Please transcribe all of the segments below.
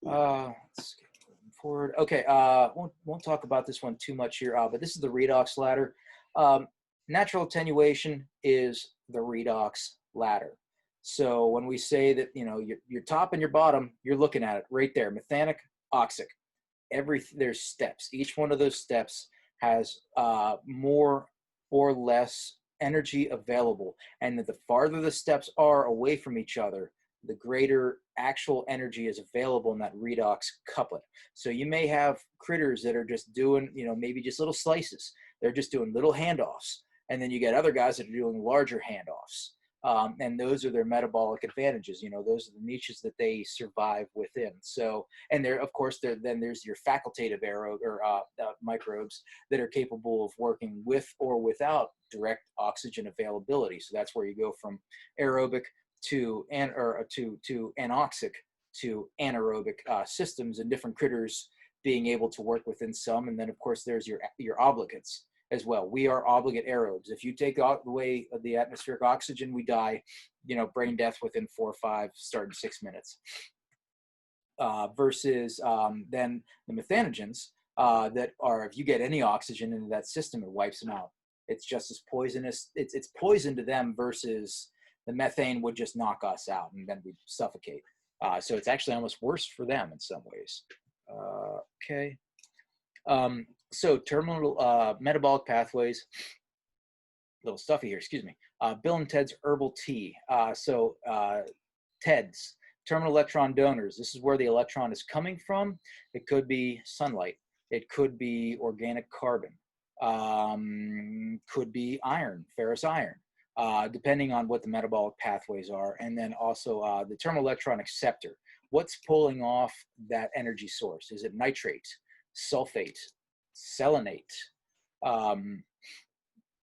Let's get moving forward. Okay, won't talk about this one too much here, but this is the redox ladder. Um, Natural attenuation is the redox ladder. So when we say that, you know, your top and your bottom, you're looking at it right there, methanic, oxic. There's steps. Each one of those steps has more or less energy available, and that the farther the steps are away from each other, the greater actual energy is available in that redox couplet. So you may have critters that are just doing, you know, maybe just little slices. They're just doing little handoffs, and then you get other guys that are doing larger handoffs. And those are their metabolic advantages. You know, those are the niches that they survive within. So, and there, of course, then there's your facultative microbes that are capable of working with or without direct oxygen availability. So that's where you go from aerobic to anoxic to anaerobic systems, and different critters being able to work within some. And then, of course, there's your obligates as well. We are obligate aerobes. If you take away the atmospheric oxygen, we die, you know, brain death within 4 or 5, starting 6 minutes. Versus then the methanogens that are, if you get any oxygen into that system, it wipes them out. It's just as poisonous. It's poison to them versus the methane would just knock us out and then we'd suffocate. So it's actually almost worse for them in some ways. Okay. So terminal metabolic pathways, a little stuffy here, excuse me. Bill and Ted's herbal tea. TEDs, terminal electron donors. This is where the electron is coming from. It could be sunlight. It could be organic carbon. Could be iron, ferrous iron, depending on what the metabolic pathways are. And then also the terminal electron acceptor. What's pulling off that energy source? Is it nitrate, sulfate, selenate,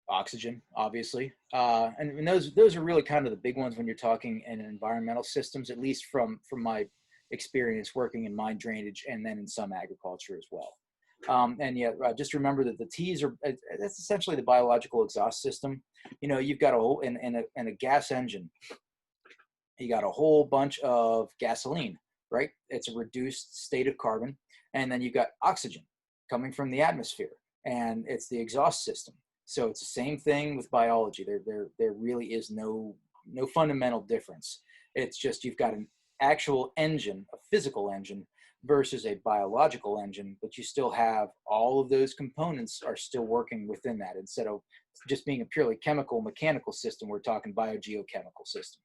oxygen, obviously, and those are really kind of the big ones when you're talking in environmental systems, at least from my experience working in mine drainage and then in some agriculture as well. And yet, just remember that the T's that's essentially the biological exhaust system. You know, you've got a whole in a gas engine. You got a whole bunch of gasoline, right? It's a reduced state of carbon, and then you've got oxygen coming from the atmosphere, and it's the exhaust system. So it's the same thing with biology. There really is no fundamental difference. It's just you've got an actual engine, a physical engine, versus a biological engine, but you still have all of those components are still working within that. Instead of just being a purely chemical, mechanical system, we're talking biogeochemical system,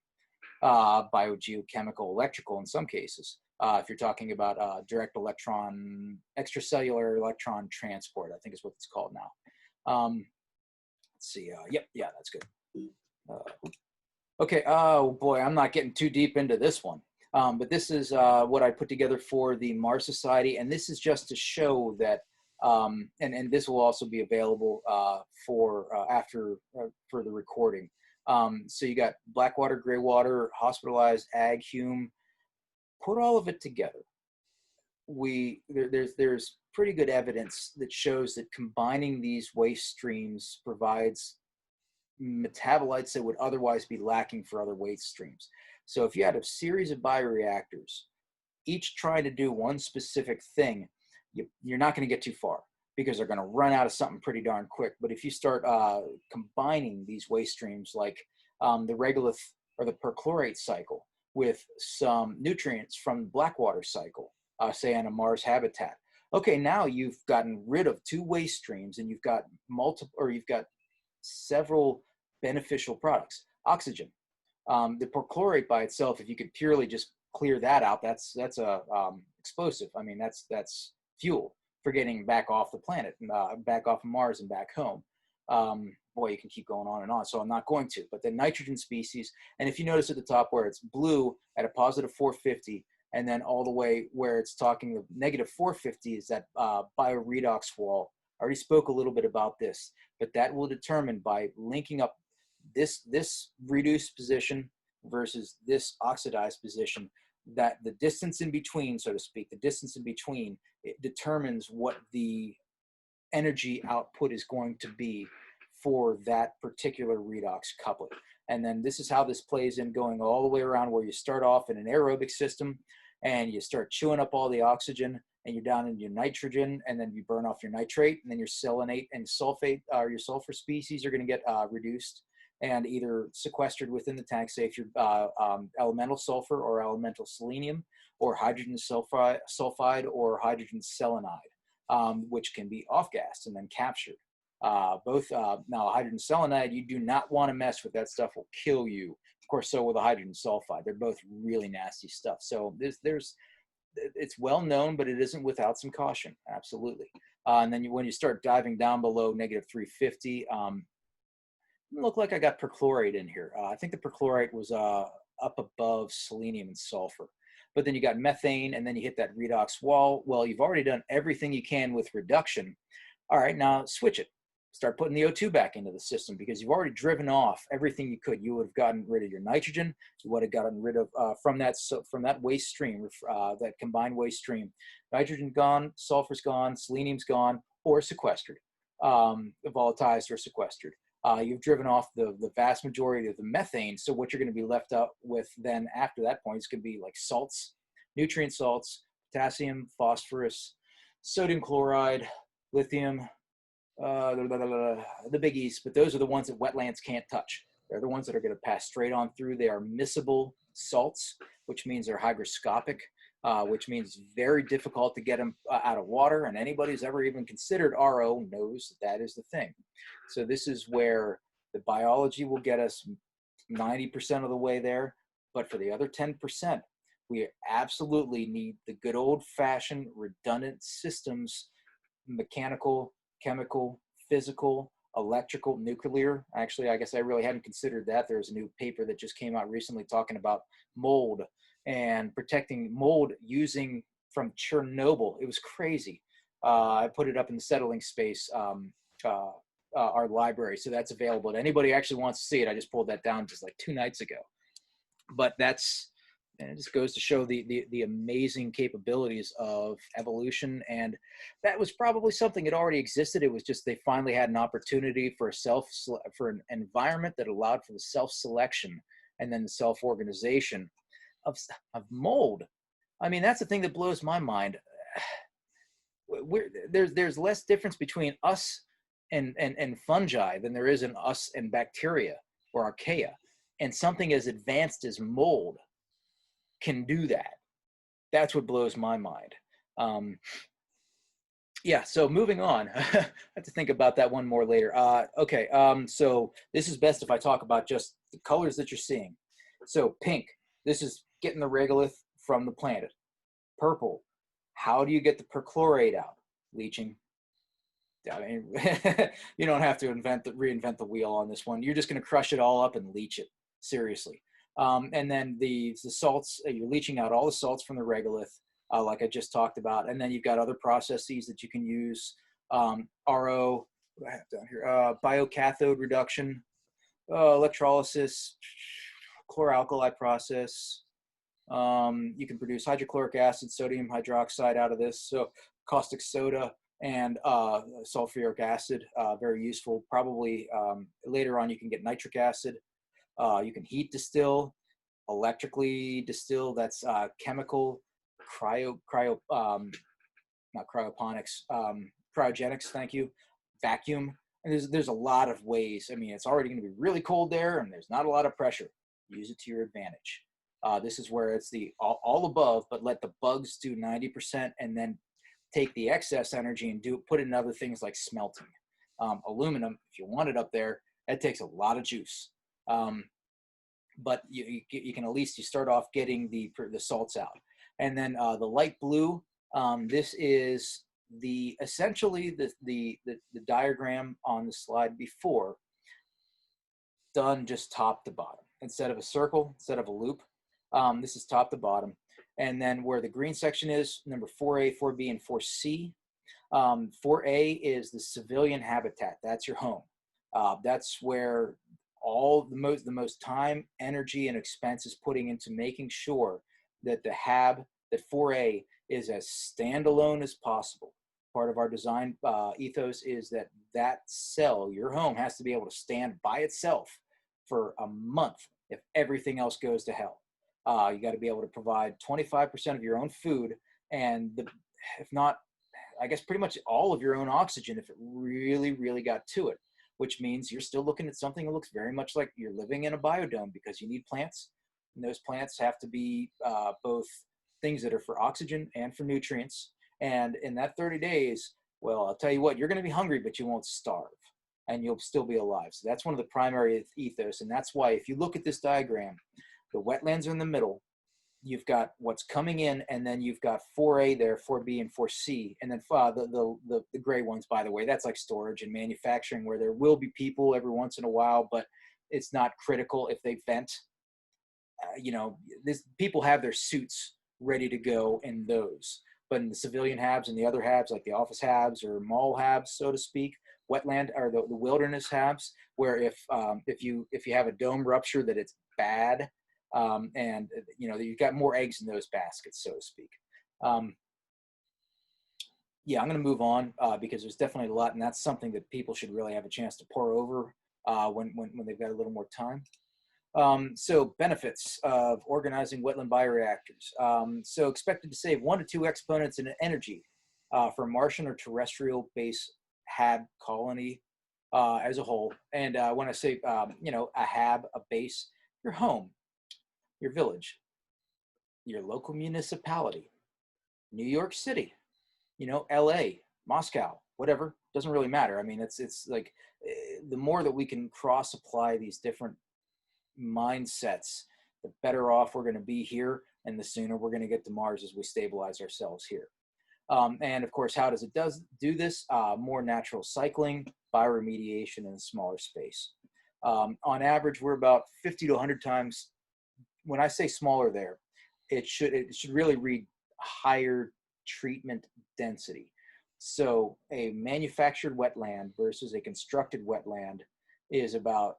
biogeochemical, electrical in some cases. If you're talking about direct electron, extracellular electron transport, I think is what it's called now. Let's see. Yeah, that's good. Okay. Oh boy, I'm not getting too deep into this one. But this is what I put together for the Mars Society, and this is just to show that, and this will also be available for the recording. So you got Blackwater, Greywater, hospitalized, ag, hume. Put all of it together. There's pretty good evidence that shows that combining these waste streams provides metabolites that would otherwise be lacking for other waste streams. So if you had a series of bioreactors, each trying to do one specific thing, you're not going to get too far because they're going to run out of something pretty darn quick. But if you start combining these waste streams like the regolith or the perchlorate cycle with some nutrients from the Blackwater cycle, say on a Mars habitat, okay, now you've gotten rid of 2 waste streams and you've got several beneficial products. Oxygen. The perchlorate by itself, if you could purely just clear that out, that's a explosive. I mean, that's fuel for getting back off the planet, back off of Mars and back home. Boy, you can keep going on and on, so I'm not going to. But the nitrogen species, and if you notice at the top where it's blue at a positive 450, and then all the way where it's talking the negative 450 is that bioredox wall. I already spoke a little bit about this, but that will determine by linking up this reduced position versus this oxidized position, that the distance in between, so to speak, the distance in between, it determines what the energy output is going to be for that particular redox couplet. And then this is how this plays in, going all the way around where you start off in an aerobic system. and you start chewing up all the oxygen, and you're down in your nitrogen, and then you burn off your nitrate, and then your selenate and sulfate, your sulfur species are going to get reduced and either sequestered within the tank, say if you're elemental sulfur or elemental selenium, or hydrogen sulfide or hydrogen selenide, which can be off-gassed and then captured. Now hydrogen selenide, you do not want to mess with. That stuff will kill you. Of course, so will the hydrogen sulfide. They're both really nasty stuff. So it's well known, but it isn't without some caution. Absolutely. And then when you start diving down below -350, look like I got perchlorate in here. I think the perchlorate was up above selenium and sulfur. But then you got methane, and then you hit that redox wall. Well, you've already done everything you can with reduction. All right, now switch it. Start putting the O2 back into the system, because you've already driven off everything you could. You would have gotten rid of your nitrogen. You would have gotten rid of from that waste stream, that combined waste stream. Nitrogen gone, sulfur's gone, selenium's gone, or sequestered, volatilized or sequestered. You've driven off the vast majority of the methane. So what you're going to be left up with then after that point is going to be like salts, nutrient salts, potassium, phosphorus, sodium chloride, lithium, the biggies, but those are the ones that wetlands can't touch. They're the ones that are going to pass straight on through. They are miscible salts, which means they're hygroscopic, which means very difficult to get them out of water. And anybody who's ever even considered RO knows that is the thing. So this is where the biology will get us 90% of the way there. But for the other 10%, we absolutely need the good old-fashioned redundant systems, mechanical, chemical, physical, electrical, nuclear. Actually, I guess I really hadn't considered that. There's a new paper that just came out recently talking about mold and protecting mold using from Chernobyl. It was crazy. I put it up in the settling space, our library. So that's available to anybody who actually wants to see it. I just pulled that down just like 2 nights ago. But and it just goes to show the amazing capabilities of evolution. And that was probably something that already existed. It was just they finally had an opportunity for an environment that allowed for the self-selection and then the self-organization of mold. I mean, that's the thing that blows my mind. There's less difference between us and fungi than there is in us and bacteria or archaea. And something as advanced as mold can do that. That's what blows my mind. Yeah, so moving on. I have to think about that one more later. Okay, so this is best if I talk about just the colors that you're seeing. So pink, this is getting the regolith from the planet. Purple, how do you get the perchlorate out? Leaching. I mean, you don't have to reinvent the wheel on this one. You're just going to crush it all up and leach it, seriously. And then the salts, you're leaching out all the salts from the regolith, like I just talked about. And then you've got other processes that you can use. RO, what do I have down here? Biocathode reduction, electrolysis, chloralkali process. You can produce hydrochloric acid, sodium hydroxide out of this. So caustic soda and sulfuric acid, very useful. Probably later on you can get nitric acid. You can heat distill, electrically distill. That's chemical, not cryoponics, cryogenics. Thank you. Vacuum. And there's a lot of ways. I mean, it's already going to be really cold there, and there's not a lot of pressure. Use it to your advantage. This is where it's the all above, but let the bugs do 90%, and then take the excess energy and put it in other things like smelting. Aluminum, if you want it up there, that takes a lot of juice. But you can at least start off getting the salts out. And then the light blue, this is essentially the diagram on the slide before, done just top to bottom. Instead of a circle, instead of a loop, this is top to bottom. And then where the green section is, number 4A, 4B, and 4C. 4A is the civilian habitat. That's your home. That's where all the most time, energy, and expense is putting into making sure that that 4A is as standalone as possible. Part of our design ethos is that cell, your home, has to be able to stand by itself for a month if everything else goes to hell. You got to be able to provide 25% of your own food, and if not, I guess pretty much all of your own oxygen if it really, really got to it, which means you're still looking at something that looks very much like you're living in a biodome, because you need plants, and those plants have to be both things that are for oxygen and for nutrients. And in that 30 days, well, I'll tell you what, you're going to be hungry, but you won't starve, and you'll still be alive. So that's one of the primary ethos. And that's why if you look at this diagram, the wetlands are in the middle. You've got what's coming in, and then you've got 4A there, 4B, and 4C. And then the gray ones, by the way, that's like storage and manufacturing, where there will be people every once in a while, but it's not critical if they vent. People have their suits ready to go in those. But in the civilian habs and the other habs, like the office habs or mall habs, so to speak, wetland or the wilderness habs, where if you have a dome rupture, that it's bad, and you've got more eggs in those baskets, so to speak. Yeah, I'm going to move on because there's definitely a lot, and that's something that people should really have a chance to pour over when they've got a little more time. So benefits of organizing wetland bioreactors. So expected to save 1 to 2 exponents in energy for Martian or terrestrial base hab colony as a whole. And when I say, a hab, a base, your home, your village, your local municipality, New York City, LA, Moscow, whatever, doesn't really matter. I mean, it's like the more that we can cross apply these different mindsets, the better off we're going to be here, and the sooner we're going to get to Mars as we stabilize ourselves here. And of course, how does it do this? More natural cycling, bioremediation in a smaller space. On average, we're about 50 to 100 times. When I say smaller there, it should really read higher treatment density. So a manufactured wetland versus a constructed wetland is about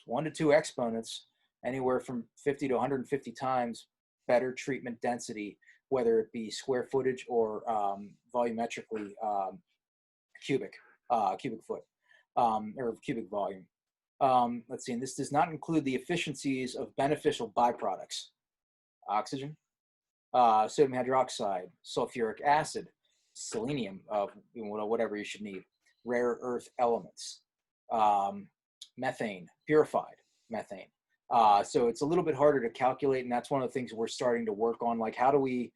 1 to 2 exponents, anywhere from 50 to 150 times better treatment density, whether it be square footage or volumetrically cubic foot or cubic volume. Let's see, and this does not include the efficiencies of beneficial byproducts: oxygen, sodium hydroxide, sulfuric acid, selenium, whatever you should need, rare earth elements, methane, purified methane. So it's a little bit harder to calculate, and that's one of the things we're starting to work on. Like, how do we,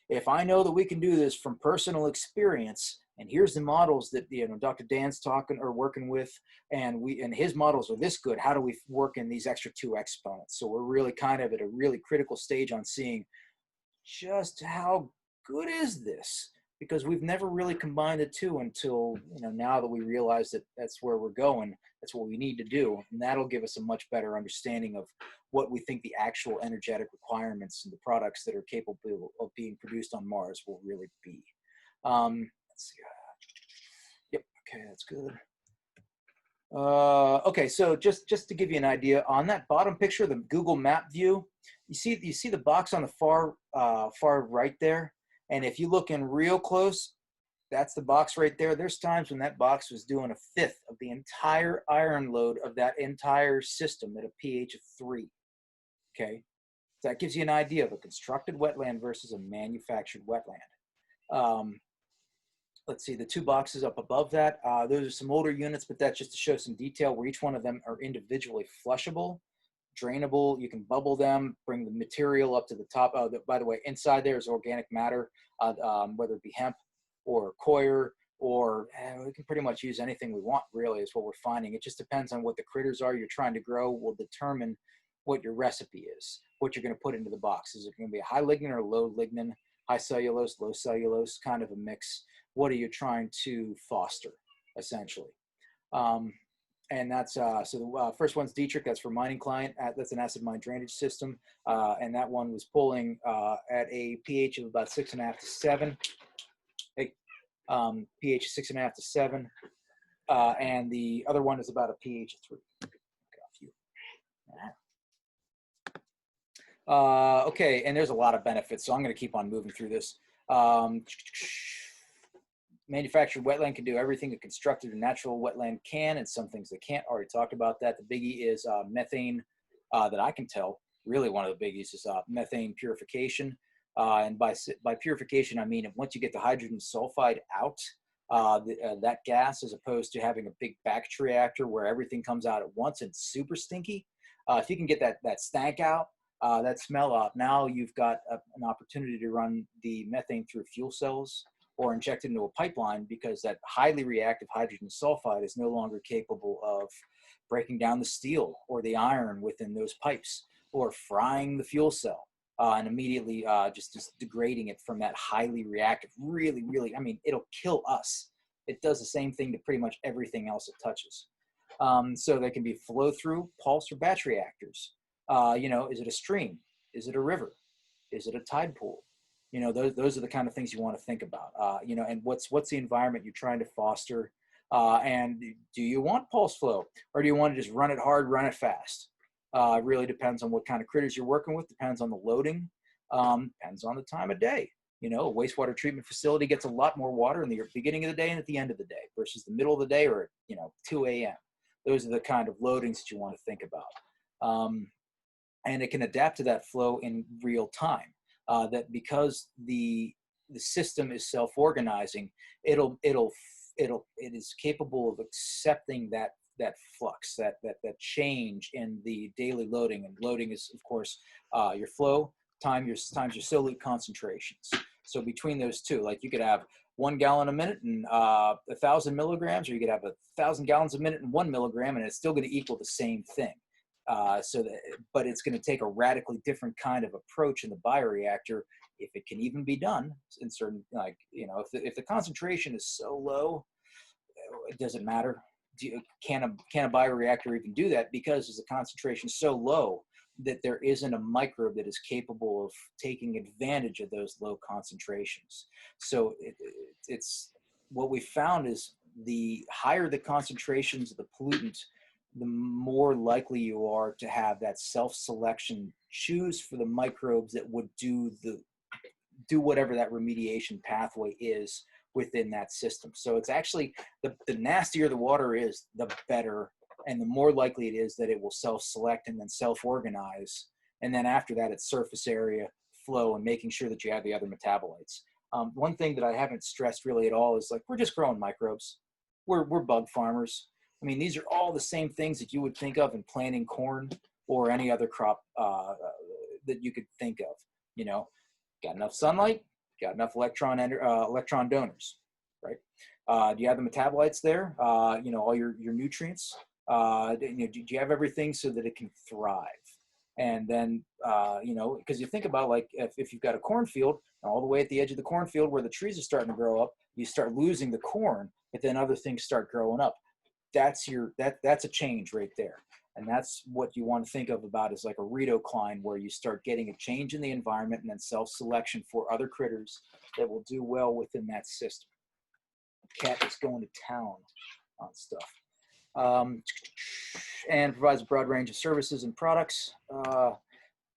if I know that we can do this from personal experience, and here's the models that Dr. Dan's working with, and his models are this good, how do we work in these extra 2 exponents? So we're really kind of at a really critical stage on seeing just how good is this, because we've never really combined the two until now that we realize that that's where we're going, that's what we need to do, and that'll give us a much better understanding of what we think the actual energetic requirements and the products that are capable of being produced on Mars will really be. Let's see. Yep. Okay, that's good. Okay, so just to give you an idea, on that bottom picture, the Google Map view, you see the box on the far right there, and if you look in real close, that's the box right there. There's times when that box was doing 1/5 of the entire iron load of that entire system at a pH of 3. Okay, so that gives you an idea of a constructed wetland versus a manufactured wetland. Let's see, the 2 boxes up above that, those are some older units, but that's just to show some detail where each one of them are individually flushable, drainable. You can bubble them, bring the material up to the top. By the way, inside there is organic matter, whether it be hemp or coir, or we can pretty much use anything we want, really, is what we're finding. It just depends on what the critters are you're trying to grow will determine what your recipe is, what you're going to put into the box. Is it going to be a high lignin or low lignin, high cellulose, low cellulose, kind of a mix? What are you trying to foster, essentially? And that's, so the first one's Dietrich, that's for mining client. That's an acid mine drainage system. And that one was pulling at a pH of about 6.5 to 7. pH 6.5 to 7. And the other one is about a pH of 3. Okay, and there's a lot of benefits, so I'm going to keep on moving through this. Manufactured wetland can do everything a constructed or natural wetland can, and some things they can't. Already talked about that. The biggie is methane, that I can tell, really one of the biggies is methane purification. And by purification, I mean once you get the hydrogen sulfide out, that gas, as opposed to having a big batch reactor where everything comes out at once and it's super stinky. If you can get that stank out, that smell out, now you've got an opportunity to run the methane through fuel cells or inject it into a pipeline, because that highly reactive hydrogen sulfide is no longer capable of breaking down the steel or the iron within those pipes, or frying the fuel cell and immediately just degrading it from that highly reactive. Really, really, I mean, it'll kill us. It does the same thing to pretty much everything else it touches. So they can be flow through, pulse, or batch reactors. Is it a stream? Is it a river? Is it a tide pool? Those are the kind of things you want to think about. And what's the environment you're trying to foster? And do you want pulse flow, or do you want to just run it hard, run it fast? It really depends on what kind of critters you're working with, depends on the loading, depends on the time of day. A wastewater treatment facility gets a lot more water in the beginning of the day and at the end of the day versus the middle of the day or, 2 a.m. Those are the kind of loadings that you want to think about. And it can adapt to that flow in real time. That because the system is self-organizing, it is capable of accepting that flux, that change in the daily loading. And loading is, of course, your flow times your solute concentrations. So between those two, like you could have 1 gallon a minute and 1,000 milligrams, or you could have 1,000 gallons a minute and 1 milligram, and it's still going to equal the same thing. But it's going to take a radically different kind of approach in the bioreactor, if it can even be done in certain, if the concentration is so low, it doesn't matter. Can a bioreactor even do that? Because the concentration is so low that there isn't a microbe that is capable of taking advantage of those low concentrations. So it's what we found is the higher the concentrations of the pollutant, the more likely you are to have that self-selection choose for the microbes that would do whatever that remediation pathway is within that system. So it's actually the nastier the water is, the better, and the more likely it is that it will self-select and then self-organize. And then after that, it's surface area, flow, and making sure that you have the other metabolites. One thing that I haven't stressed really at all is, like, we're just growing microbes. We're bug farmers. I mean, these are all the same things that you would think of in planting corn or any other crop that you could think of. Got enough sunlight, got enough electron donors, right? Do you have the metabolites there? All your nutrients. Do you have everything so that it can thrive? And then, because you think about, like, if you've got a cornfield, all the way at the edge of the cornfield where the trees are starting to grow up, you start losing the corn, but then other things start growing up. That's a change right there. And that's what you want to think of about is like a retocline, where you start getting a change in the environment and then self-selection for other critters that will do well within that system. Cat is going to town on stuff. And provides a broad range of services and products.